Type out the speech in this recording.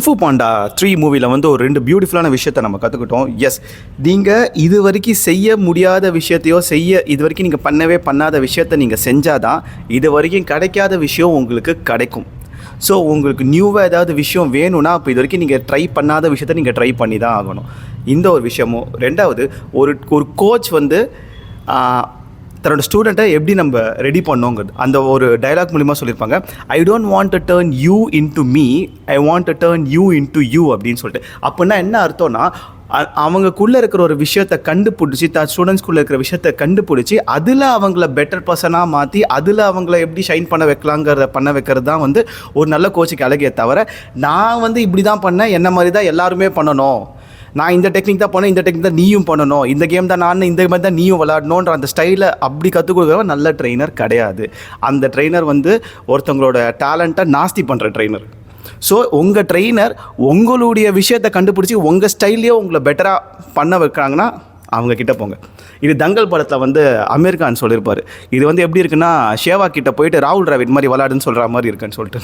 Kung fu Panda 3 மூவியில் வந்து ஒரு 2 பியூட்டிஃபுல்லான விஷயத்தை நம்ம கற்றுக்கிட்டோம். எஸ், நீங்கள் இது வரைக்கும் செய்ய முடியாத விஷயத்தையோ இது வரைக்கும் நீங்கள் பண்ணாத விஷயத்தை நீங்கள் செஞ்சால் தான் இது வரைக்கும் கிடைக்காத விஷயம் உங்களுக்கு கிடைக்கும். ஸோ உங்களுக்கு நியூவாக ஏதாவது விஷயம் வேணும்னா அப்போ இது வரைக்கும் நீங்கள் ட்ரை பண்ணாத விஷயத்தை நீங்கள் ட்ரை பண்ணி தான் ஆகணும். இந்த ஒரு விஷயமும். ரெண்டாவது, ஒரு கோச் வந்து தன்னோட ஸ்டூடெண்ட்டை எப்படி நம்ம ரெடி பண்ணோங்கிறது அந்த ஒரு டைலாக் மூலிமா சொல்லியிருப்பாங்க. I don't want to turn you into me, I want to turn you into you அப்படின்னு சொல்லிட்டு. அப்படின்னா என்ன அர்த்தம்னா, அவங்கக்குள்ளே இருக்கிற ஒரு விஷயத்தை கண்டுபிடிச்சி, ஸ்டூடெண்ட்ஸ்குள்ளே இருக்கிற விஷயத்தை கண்டுபிடிச்சி அதில் அவங்கள பெட்டர் பர்சனாக மாற்றி அதில் அவங்கள எப்படி ஷைன் பண்ண வைக்கிறது தான் வந்து ஒரு நல்ல கோச்சுக்கு அழகே தவிர, நான் வந்து இப்படி தான் பண்ணேன், என்ன மாதிரி தான் எல்லாருமே பண்ணணும், நான் இந்த டெக்னிக் தான் பண்ணேன், இந்த டெக்னிக் தான் நீயும் பண்ணணும், இந்த கேம் தான் நான் இந்த மாதிரி தான் நீயும் விளாடணுன்ற அந்த ஸ்டைலை அப்படி கற்றுக் கொடுக்குறவன் நல்ல ட்ரெயினர் கிடையாது. அந்த ட்ரெயினர் வந்து ஒருத்தவங்களோட டேலண்ட்டை நாஸ்தி பண்ணுற ட்ரெயினர். ஸோ உங்கள் ட்ரெயினர் உங்களுடைய விஷயத்தை கண்டுபிடிச்சி உங்கள் ஸ்டைல்லையே உங்களை பெட்டராக பண்ண வைக்கிறாங்கன்னா அவங்கக்கிட்ட போங்க. இது தங்கல் படத்தில் வந்து அமீர் கான் சொல்லியிருப்பார். இது வந்து எப்படி இருக்குன்னா, ஷேவா கிட்ட போயிட்டு ராகுல் டிராவிட் மாதிரி விளாடுன்னு சொல்கிற மாதிரி இருக்குன்னு சொல்லிட்டு.